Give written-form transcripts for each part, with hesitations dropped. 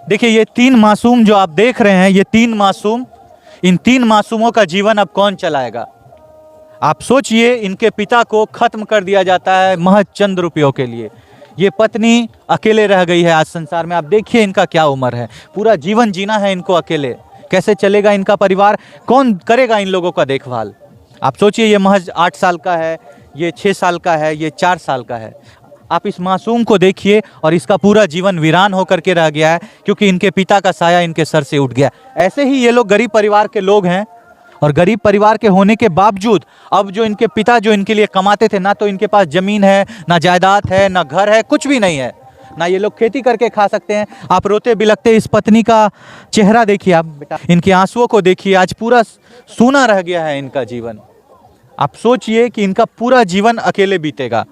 देखिए ये 3 मासूम जो आप देख रहे हैं, ये 3 मासूम, इन 3 मासूमों का जीवन अब कौन चलाएगा? आप सोचिए, इनके पिता को खत्म कर दिया जाता है महज चंद रुपयों के लिए। ये पत्नी अकेले रह गई है आज संसार में। आप देखिए इनका क्या उम्र है, पूरा जीवन जीना है इनको अकेले। कैसे चलेगा इनका परिवार? कौन करेगा इन लोगों का देखभाल? आप सोचिए, ये महज 8 साल का है, ये 6 साल का है, ये 4 साल का है। आप इस मासूम को देखिए और इसका पूरा जीवन वीरान होकर के रह गया है क्योंकि इनके पिता का साया इनके सर से उठ गया। ऐसे ही ये लोग गरीब परिवार के लोग हैं और गरीब परिवार के होने के बावजूद अब जो इनके पिता जो इनके लिए कमाते थे, ना तो इनके पास जमीन है, ना जायदाद है, ना घर है, कुछ भी नहीं है, ना ये लोग खेती करके खा सकते हैं। आप रोते बिलखते इस पत्नी का चेहरा देखिए, आप बेटा इनके आंसुओं को देखिए, आज पूरा सूना रह गया है इनका जीवन। आप सोचिए कि इनका पूरा जीवन अकेले बीतेगा।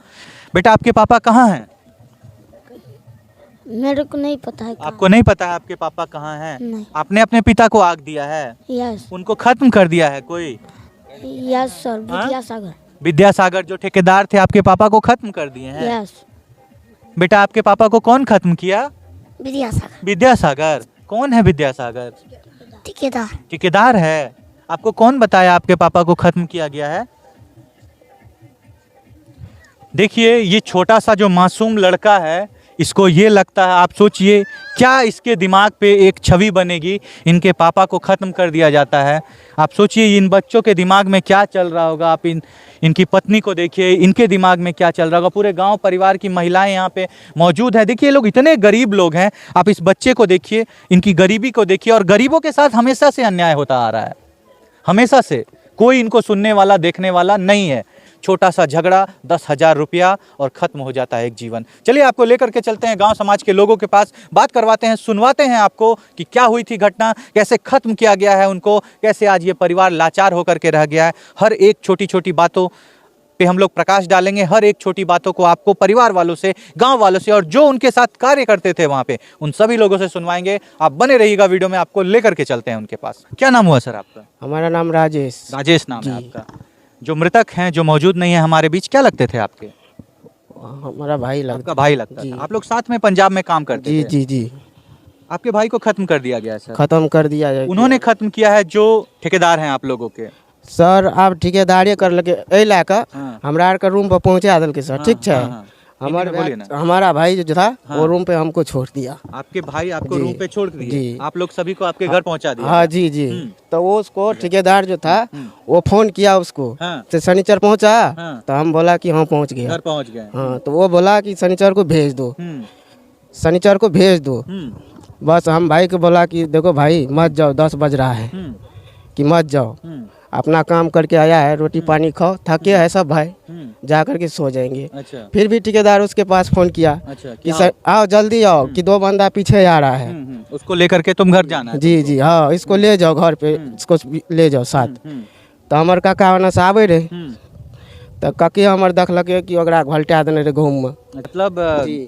बेटा आपके पापा कहाँ हैं? मेरे को नहीं पता है। आपको नहीं पता है आपके पापा कहाँ हैं? नहीं। आपने अपने पिता को आग दिया है? यस। उनको खत्म कर दिया है कोई? Yes sir, Vidyasagar. विद्यासागर जो ठेकेदार थे आपके पापा को खत्म कर दिए हैं? यस। बेटा आपके पापा को कौन खत्म किया? विद्यासागर। विद्यासागर कौन है? विद्यासागर ठेकेदार। ठेकेदार है। आपको कौन बताया आपके पापा को खत्म किया गया है? देखिए ये छोटा सा जो मासूम लड़का है, इसको ये लगता है, आप सोचिए क्या इसके दिमाग पे एक छवि बनेगी, इनके पापा को ख़त्म कर दिया जाता है। आप सोचिए इन बच्चों के दिमाग में क्या चल रहा होगा। आप इनकी पत्नी को देखिए, इनके दिमाग में क्या चल रहा होगा। पूरे गांव परिवार की महिलाएं यहाँ पे मौजूद हैं। देखिए लोग इतने गरीब लोग हैं। आप इस बच्चे को देखिए, इनकी गरीबी को देखिए, और गरीबों के साथ हमेशा से अन्याय होता आ रहा है, हमेशा से। कोई इनको सुनने वाला देखने वाला नहीं है। छोटा सा झगड़ा, 10,000 रुपया और ख़त्म हो जाता है एक जीवन। चलिए आपको लेकर के चलते हैं गांव समाज के लोगों के पास, बात करवाते हैं, सुनवाते हैं आपको कि क्या हुई थी घटना, कैसे ख़त्म किया गया है उनको, कैसे आज ये परिवार लाचार होकर के रह गया है। हर एक छोटी छोटी बातों पे हम लोग प्रकाश डालेंगे, हर एक छोटी बातों को आपको परिवार वालों से, गांव वालों से और जो उनके साथ कार्य करते थे वहाँ पे, उन सभी लोगों से सुनवाएंगे। आप बने रहिएगा वीडियो में, आपको लेकर के चलते हैं उनके पास। क्या नाम हुआ सर आपका? हमारा नाम राजेश। राजेश नाम है आपका। जो मृतक हैं, जो मौजूद नहीं है हमारे बीच, क्या लगते थे आपके? हमारा भाई लगता। आपका भाई लगता था। आप लोग साथ में पंजाब में काम करते जी थे? जी जी। आपके भाई को खत्म कर दिया गया है सर? खत्म कर दिया जाए। उन्होंने खत्म किया है जो ठेकेदार हैं आप लोगों के? सर आप ठेकेदारी कर लगे ए लाकर हाँ। हमरा के रूम पर पहुंचा दिल के सर। हाँ, ठीक है। हाँ, हाँ। बोलिए ना। हमारा भाई जो था हाँ। वो रूम पे हमको छोड़ दिया। आपके भाई आपको जी, रूम पे छोड़ दिए? जी। आप लोग सभी को आपके घर पहुंचा दिया? हाँ जी जी। तो वो उसको ठेकेदार जो था वो फोन किया उसको, हाँ। तो शनिचर पहुंचा। हाँ। तो हम बोला कि हाँ पहुंच गया। घर पहुंच गए? हाँ तो वो बोला कि शनिचर को भेज दो, शनिचर को भेज दो। बस हम भाई को बोला कि देखो भाई मत जाओ, 10 बज रहा है, कि मत जाओ, अपना काम करके आया है, रोटी पानी खाओ, थके है सब भाई, जा करके सो जाएंगे। अच्छा। फिर भी ठेकेदार उसके पास फोन किया। अच्छा, कि सर आओ जल्दी आओ, कि 2 बंदा पीछे आ रहा है। उसको लेकर के तुम घर जाना है? जी जी हाँ, इसको ले जाओ घर पे, इसको ले जाओ साथ। तो हमार काका ओने से आवे रहे, तो काकी हमार देखलके कि ओकरा घलटा देने रहे गहूम में। मतलब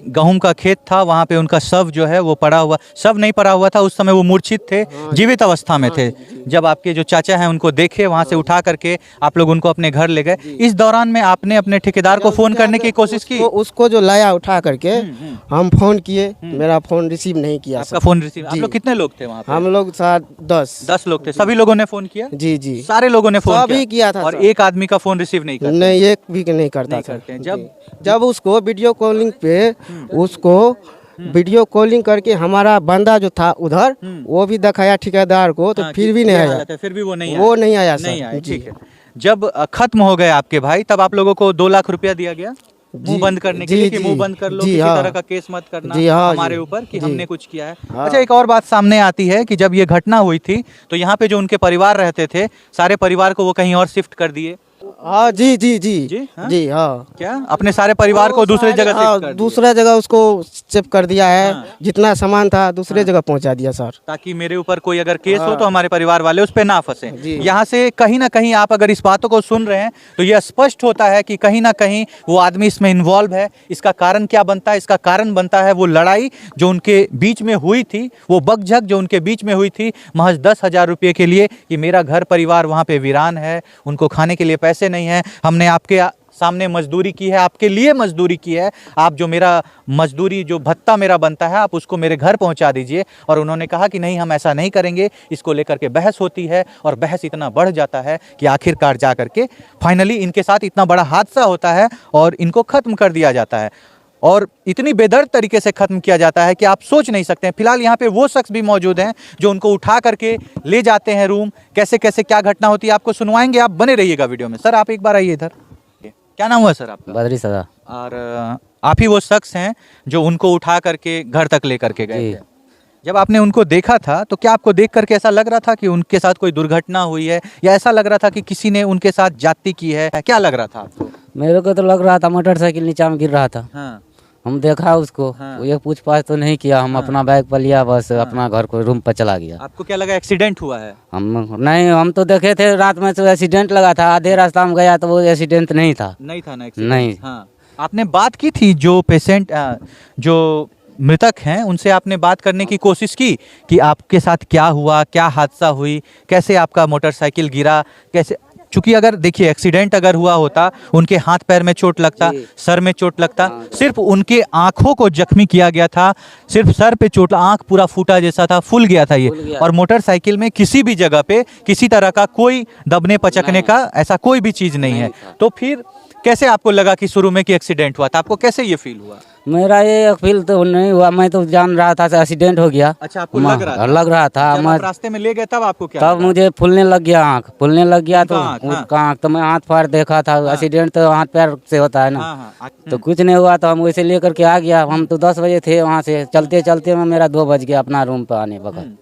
गेहूं का खेत था, वहाँ पे उनका शव जो है वो पड़ा हुआ, शव नहीं पड़ा हुआ था उस समय, वो मूर्छित थे, जीवित अवस्था में थे। जब आपके जो चाचा हैं उनको देखे, वहाँ से उठा करके आप लोग उनको अपने घर ले गए। इस दौरान में आपने अपने ठेकेदार को फोन करने की कोशिश की? उसको जो लाया उठा करके हम फोन किए, मेरा फोन रिसीव नहीं किया। आपका फोन रिसीव? आप लोग कितने लोग थे वहाँ पे? हम लोग साथ 10 लोग थे। सभी लोगों ने फोन किया? जी जी सारे लोगों ने फोन सभी किया था और सर। एक आदमी का फोन रिसीव नहीं करता? नहीं, एक भी नहीं करता था। करते हैं। जब उसको वीडियो कॉलिंग पे उसको वीडियो कॉलिंग करके हमारा बंदा जो था उधर वो भी दिखाया ठेकेदार को, तो फिर भी नहीं आया। फिर भी वो नहीं आया नहीं आया। सर। ठीक है। जब खत्म हो गए आपके भाई, तब आप लोगों को 2 लाख रुपया दिया गया मुंह बंद करने के लिए, कि मुंह बंद कर लो, किसी तरह का केस मत करना हमारे ऊपर कि हमने कुछ किया है। अच्छा, एक और बात सामने आती है कि जब ये घटना हुई थी तो यहाँ पे जो उनके परिवार रहते थे, सारे परिवार को वो कहीं और शिफ्ट कर दिए? हाँ जी जी जी जी हाँ? जी हाँ। क्या अपने सारे परिवार को दूसरी जगह शिफ्ट कर दिए? दूसरा जगह उसको शिफ्ट कर दिया है। जितना सामान था दूसरे जगह पहुंचा दिया सर, ताकि मेरे ऊपर कोई अगर केस हो तो हमारे परिवार वाले उस पे ना फंसे। यहाँ से कहीं ना कहीं आप अगर इस बातों को सुन रहे हैं तो यह स्पष्ट होता है कि कहीं ना कहीं वो आदमी इसमें इन्वॉल्व है। इसका कारण क्या बनता है? इसका कारण बनता है वो लड़ाई जो उनके बीच में हुई थी, वो बकझक जो उनके बीच में हुई थी महज 10,000 रुपये के लिए, कि मेरा घर परिवार वहाँ पे वीरान है, उनको खाने के लिए पैसे नहीं है। हमने सामने मजदूरी की है, आपके लिए मजदूरी की है, आप जो मेरा मजदूरी जो भत्ता मेरा बनता है आप उसको मेरे घर पहुंचा दीजिए। और उन्होंने कहा कि नहीं, हम ऐसा नहीं करेंगे। इसको लेकर के बहस होती है और बहस इतना बढ़ जाता है कि आखिरकार जा करके फाइनली इनके साथ इतना बड़ा हादसा होता है और इनको ख़त्म कर दिया जाता है और इतनी बेदर्द तरीके से ख़त्म किया जाता है कि आप सोच नहीं सकते हैं। फिलहाल यहाँ पे वो शख्स भी मौजूद हैं जो उनको उठा करके ले जाते हैं रूम। कैसे कैसे क्या घटना होती है आपको सुनवाएंगे, आप बने रहिएगा वीडियो में। सर आप एक बार आइए इधर। क्या नाम हुआ सर आपका? बदरी सदा। और आप ही वो शख्स हैं जो उनको उठा करके घर तक ले करके गए थे। जब आपने उनको देखा था तो क्या आपको देख करके ऐसा लग रहा था कि उनके साथ कोई दुर्घटना हुई है या ऐसा लग रहा था कि किसी ने उनके साथ जाती की है? क्या लग रहा था आपको? मेरे को तो लग रहा था मोटरसाइकिल नीचे में गिर रहा था। हाँ। हम देखा उसको। हाँ। वो ये पूछताछ तो नहीं किया। हम अपना बैग पर लिया, बस अपना घर को रूम पर चला गया। आपको क्या लगा एक्सीडेंट हुआ है? हम तो देखे थे रात में तो एक्सीडेंट लगा था। आधे रास्ता में गया तो वो एक्सीडेंट नहीं था। नहीं था ना? नहीं। हाँ। आपने बात की थी जो पेशेंट जो मृतक हैं उनसे आपने बात करने की कोशिश की कि आपके साथ क्या हुआ, क्या हादसा हुई, कैसे आपका मोटरसाइकिल गिरा, कैसे? चूंकि अगर देखिए एक्सीडेंट अगर हुआ होता, उनके हाथ पैर में चोट लगता, सर में चोट लगता, सिर्फ उनके आंखों को जख्मी किया गया था, सिर्फ सर पे चोट, आंख पूरा फूटा जैसा था, फूल गया था ये। और मोटरसाइकिल में किसी भी जगह पे किसी तरह का कोई दबने पचकने का ऐसा कोई भी चीज नहीं है। तो फिर कैसे आपको लगा कि शुरू में कि एक्सीडेंट हुआ था? आपको कैसे ये फील हुआ? मेरा ये फील तो नहीं हुआ। मैं तो जान रहा था एक्सीडेंट हो गया। अच्छा, आपको लग रहा था? लग रहा था। जब आप रास्ते में ले गए तब आपको क्या तब लगा? मुझे फूलने लग गया, आँख फूलने लग गया। तो हाँ। उसका आँख तो मैं हाथ पैर देखा था। एक्सीडेंट तो हाथ पैर से होता है ना। हाँ। तो कुछ नहीं हुआ तो हम वैसे लेकर के आ गया। हम तो 10 बजे थे वहाँ से। चलते चलते में मेरा 2 बज गया अपना रूम पे आने वक्त।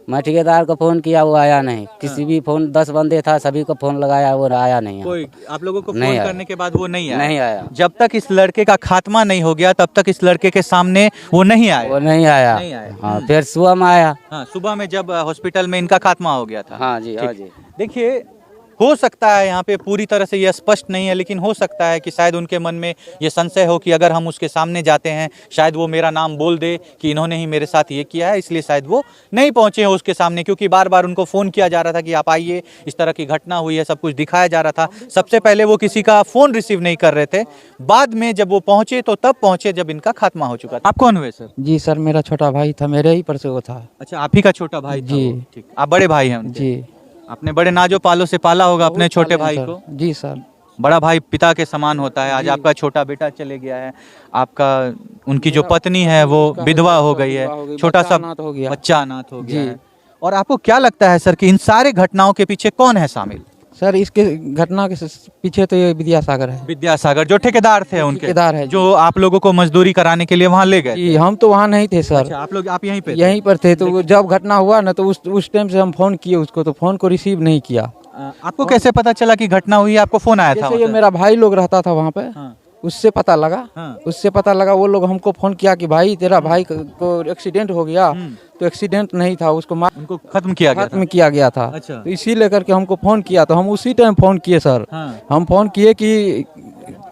मैं ठेकेदार को फोन किया, वो आया नहीं। किसी भी फोन 10 बंदे था, सभी को फोन लगाया, वो आया नहीं। कोई आप लोगों को फोन नहीं आया। करने के बाद वो नहीं आया? नहीं आया। जब तक इस लड़के का खात्मा नहीं हो गया तब तक इस लड़के के सामने वो नहीं आया? वो नहीं आया। नहीं आया। हाँ, फिर सुबह में आया। हाँ, सुबह में जब हॉस्पिटल में इनका खात्मा हो गया था। हाँ जी, हाँ ठीक। जी। देखिए, हो सकता है यहाँ पे पूरी तरह से यह स्पष्ट नहीं है, लेकिन हो सकता है कि शायद उनके मन में ये संशय हो कि अगर हम उसके सामने जाते हैं शायद वो मेरा नाम बोल दे कि इन्होंने ही मेरे साथ ये किया है, इसलिए शायद वो नहीं पहुंचे हैं उसके सामने। क्योंकि बार बार उनको फ़ोन किया जा रहा था कि आप आइए, इस तरह की घटना हुई है, सब कुछ दिखाया जा रहा था। सबसे पहले वो किसी का फ़ोन रिसीव नहीं कर रहे थे, बाद में जब वो पहुंचे तो तब पहुंचे जब इनका खात्मा हो चुका था। आप कौन हुए सर? जी सर, मेरा छोटा भाई था, मेरे ही पर से वो था। अच्छा, आप ही का छोटा भाई था जी। वो। ठीक। आप बड़े भाई हैं उनके? जी। आपने बड़े नाजो पालो से पाला होगा अपने छोटे भाई को। जी सर। बड़ा भाई पिता के समान होता है। आज आपका छोटा बेटा चले गया है, आपका उनकी जो पत्नी है वो विधवा हो गई है, छोटा सा बच्चा अनाथ हो गया है। और आपको क्या लगता है सर कि इन सारे घटनाओं के पीछे कौन है शामिल? सर, इसके घटना के पीछे तो ये विद्यासागर है। विद्यासागर जो ठेकेदार थे उनके, ठेकेदार है, जो आप लोगों को मजदूरी कराने के लिए वहाँ ले गए? जी, हम तो वहाँ नहीं थे सर। अच्छा, आप यहीं पे थे? यहीं पर थे। तो जब घटना हुआ ना तो उस टाइम से हम फोन किए उसको, तो फोन को रिसीव नहीं किया। आपको कैसे पता चला कि घटना हुई? आपको फोन आया था? जैसे ये मेरा भाई लोग रहता था वहाँ पे, हाँ। उससे पता लगा। हाँ। उससे पता लगा, वो लोग हमको फोन किया कि भाई तेरा भाई को एक्सीडेंट हो गया। तो एक्सीडेंट नहीं था, उसको उनको खत्म किया गया था। खत्म किया गया था। अच्छा। तो इसी लेकर के हमको फोन किया, तो हम उसी टाइम फोन किए सर। हाँ। हम फोन किए कि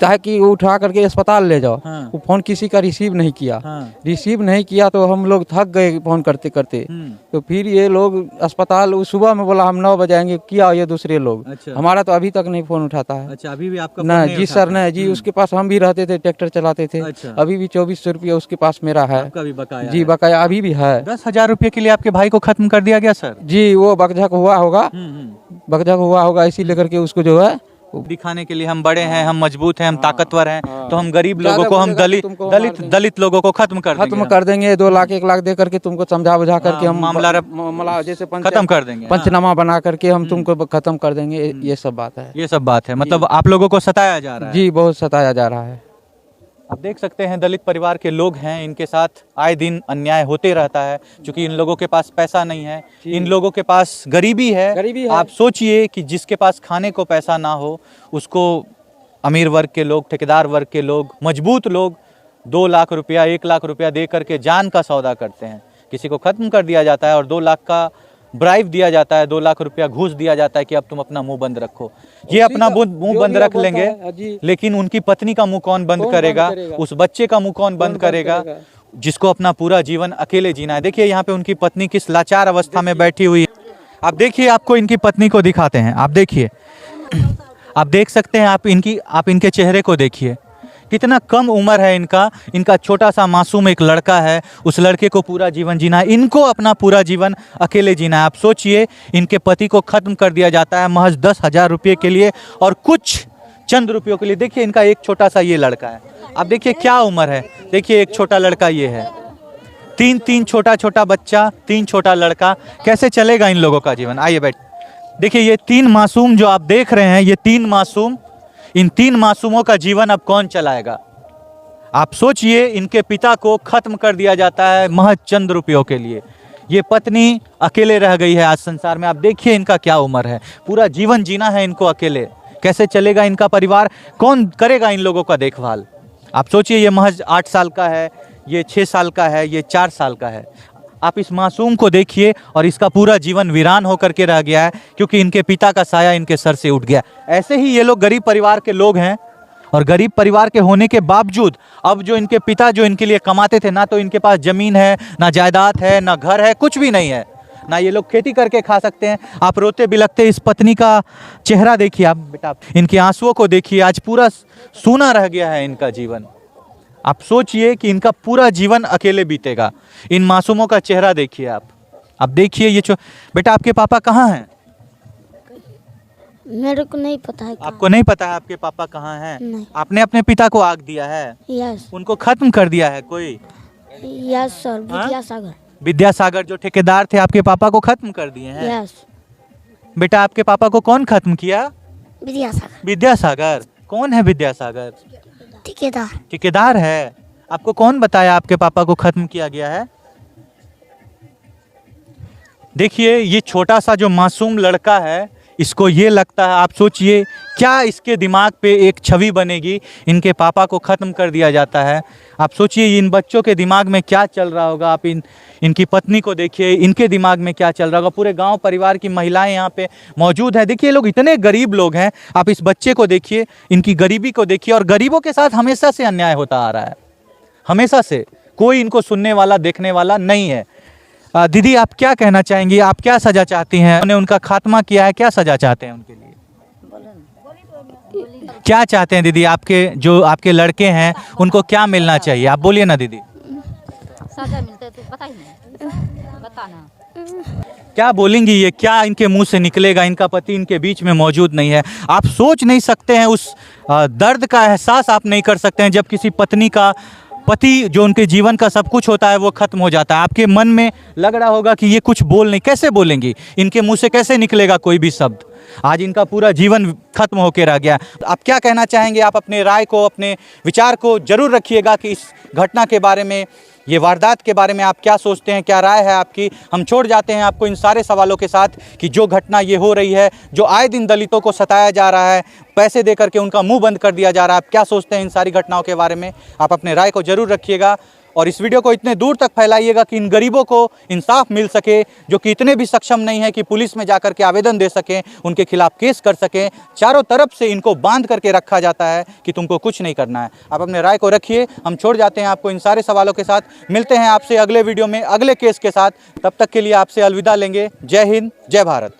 चाहे कि वो उठा करके अस्पताल ले जाओ। हाँ। वो फोन किसी का रिसीव नहीं किया। हाँ। रिसीव नहीं किया तो हम लोग थक गए फोन करते करते। तो फिर ये लोग अस्पताल सुबह में बोला हम 9 बजे आएंगे, किया ये दूसरे लोग। अच्छा। हमारा तो अभी तक नहीं फोन उठाता है। अच्छा, अभी भी आपका ना फोन नहीं जी उठाता सर, है? नहीं जी। उसके पास हम भी रहते थे, ट्रैक्टर चलाते थे। अच्छा। अभी भी 2400 रुपया उसके पास मेरा है। आपका भी बकाया जी, है? बकाया अभी भी है। 10,000 रुपये के लिए आपके भाई को खत्म कर दिया गया सर? जी, वो बकझक हुआ होगा। बकझक हुआ होगा, इसी लेकर के उसको जो है दिखाने के लिए हम बड़े हैं, हम मजबूत हैं, हम ताकतवर हैं, तो हम गरीब ज्यादा लोगों को, हम बोलेगा तो तुमको मार देंगे। दलित लोगों को खत्म कर देंगे। 2 लाख 1 लाख दे करके तुमको समझा बुझा करके हम मामला जैसे खत्म कर देंगे। पंचनामा बना करके हम तुमको खत्म कर देंगे। ये सब बात है। ये सब बात है, मतलब आप लोगों को सताया जा रहा है? जी, बहुत सताया जा रहा है। आप देख सकते हैं दलित परिवार के लोग हैं, इनके साथ आए दिन अन्याय होते रहता है। क्योंकि इन लोगों के पास पैसा नहीं है, इन लोगों के पास गरीबी है। आप सोचिए कि जिसके पास खाने को पैसा ना हो उसको अमीर वर्ग के लोग, ठेकेदार वर्ग के लोग, मजबूत लोग 2 लाख रुपया 1 लाख रुपया दे करके जान का सौदा करते हैं। किसी को खत्म कर दिया जाता है और 2 लाख का ब्राइब दिया जाता है, 2 लाख रुपया घूस दिया जाता है कि अब तुम अपना मुंह बंद रखो। ये अपना मुंह बंद रख लेंगे, लेकिन उनकी पत्नी का मुंह कौन बंद करेगा? उस बच्चे का मुंह कौन बंद करेगा जिसको अपना पूरा जीवन अकेले जीना है? देखिए यहाँ पे उनकी पत्नी किस लाचार अवस्था में बैठी हुई है। आप देखिए, आपको इनकी पत्नी को दिखाते हैं। आप देखिए, आप देख सकते हैं, आप इनके चेहरे को देखिए, कितना कम उम्र है इनका छोटा सा मासूम एक लड़का है। उस लड़के को पूरा जीवन जीना है, इनको अपना पूरा जीवन अकेले जीना है। आप सोचिए, इनके पति को ख़त्म कर दिया जाता है महज 10,000 रुपये के लिए और कुछ चंद रुपयों के लिए। देखिए इनका एक छोटा सा ये लड़का है, आप देखिए क्या उम्र है, देखिए एक छोटा लड़का ये है, तीन छोटा बच्चा, 3 छोटा लड़का, कैसे चलेगा इन लोगों का जीवन। आइए बैठ, देखिए ये 3 मासूम जो आप देख रहे हैं, ये 3 मासूम, इन 3 मासूमों का जीवन अब कौन चलाएगा। आप सोचिए, इनके पिता को खत्म कर दिया जाता है महज चंद रुपयों के लिए। ये पत्नी अकेले रह गई है आज संसार में। आप देखिए इनका क्या उम्र है, पूरा जीवन जीना है इनको अकेले, कैसे चलेगा इनका परिवार, कौन करेगा इन लोगों का देखभाल। आप सोचिए, ये महज 8 साल का है, ये 6 साल का है, ये 4 साल का है। आप इस मासूम को देखिए और इसका पूरा जीवन वीरान होकर के रह गया है क्योंकि इनके पिता का साया इनके सर से उठ गया। ऐसे ही ये लोग गरीब परिवार के लोग हैं और गरीब परिवार के होने के बावजूद अब जो इनके पिता जो इनके लिए कमाते थे, ना तो इनके पास ज़मीन है, ना जायदाद है, ना घर है, कुछ भी नहीं है, ना ये लोग खेती करके खा सकते हैं। आप रोते बिलखते इस पत्नी का चेहरा देखिए, आप बेटा इनके आंसुओं को देखिए, आज पूरा सूना रह गया है इनका जीवन। आप सोचिए कि इनका पूरा जीवन अकेले बीतेगा। इन मासूमों का चेहरा देखिए आप देखिए ये बेटा आपके पापा कहाँ हैं? मेरे को नहीं पता है। आपको नहीं पता है आपके पापा कहाँ हैं? नहीं। आपने अपने पिता को आग दिया है? यस। उनको खत्म कर दिया है कोई? Yes sir, Vidyasagar. विद्यासागर जो ठेकेदार थे आपके पापा को खत्म कर दिए हैं? यस। बेटा आपके पापा को कौन खत्म किया? विद्यासागर। विद्यासागर कौन है? विद्यासागर ठेकेदार। ठेकेदार है। आपको कौन बताया आपके पापा को खत्म किया गया है? देखिए ये छोटा सा जो मासूम लड़का है, इसको ये लगता है, आप सोचिए क्या इसके दिमाग पे एक छवि बनेगी, इनके पापा को ख़त्म कर दिया जाता है। आप सोचिए इन बच्चों के दिमाग में क्या चल रहा होगा। आप इनकी पत्नी को देखिए, इनके दिमाग में क्या चल रहा होगा। पूरे गांव परिवार की महिलाएं यहाँ पे मौजूद हैं। देखिए लोग इतने गरीब लोग हैं। आप इस बच्चे को देखिए, इनकी गरीबी को देखिए, और गरीबों के साथ हमेशा से अन्याय होता आ रहा है, हमेशा से। कोई इनको सुनने वाला देखने वाला नहीं है। दीदी आप क्या कहना चाहेंगी, आप क्या सज़ा चाहती हैं? उन्होंने उनका खात्मा किया है, क्या सज़ा चाहते हैं उनके लिए? क्या चाहते हैं दीदी? आपके लड़के हैं, उनको क्या मिलना चाहिए? आप बोलिए ना दीदी। सजा मिलता है तो पता ही नहीं, बताना क्या बोलेंगी ये, क्या इनके मुंह से निकलेगा? इनका पति इनके बीच में मौजूद नहीं है। आप सोच नहीं सकते हैं, उस दर्द का एहसास आप नहीं कर सकते हैं जब किसी पत्नी का पति जो उनके जीवन का सब कुछ होता है वो खत्म हो जाता है। आपके मन में लग रहा होगा कि ये कुछ बोल नहीं, कैसे बोलेंगी, इनके मुंह से कैसे निकलेगा कोई भी शब्द। आज इनका पूरा जीवन खत्म होकर रह गया। आप क्या कहना चाहेंगे? आप अपने राय को, अपने विचार को जरूर रखिएगा कि इस घटना के बारे में, ये वारदात के बारे में आप क्या सोचते हैं, क्या राय है आपकी। हम छोड़ जाते हैं आपको इन सारे सवालों के साथ कि जो घटना ये हो रही है, जो आए दिन दलितों को सताया जा रहा है, पैसे दे करके उनका मुंह बंद कर दिया जा रहा है, आप क्या सोचते हैं इन सारी घटनाओं के बारे में? आप अपने राय को जरूर रखिएगा और इस वीडियो को इतने दूर तक फैलाइएगा कि इन गरीबों को इंसाफ मिल सके, जो कि इतने भी सक्षम नहीं है कि पुलिस में जाकर के आवेदन दे सकें, उनके खिलाफ केस कर सकें। चारों तरफ से इनको बांध करके रखा जाता है कि तुमको कुछ नहीं करना है। आप अपने राय को रखिए। हम छोड़ जाते हैं आपको इन सारे सवालों के साथ। मिलते हैं आपसे अगले वीडियो में अगले केस के साथ। तब तक के लिए आपसे अलविदा लेंगे। जय हिंद, जय भारत।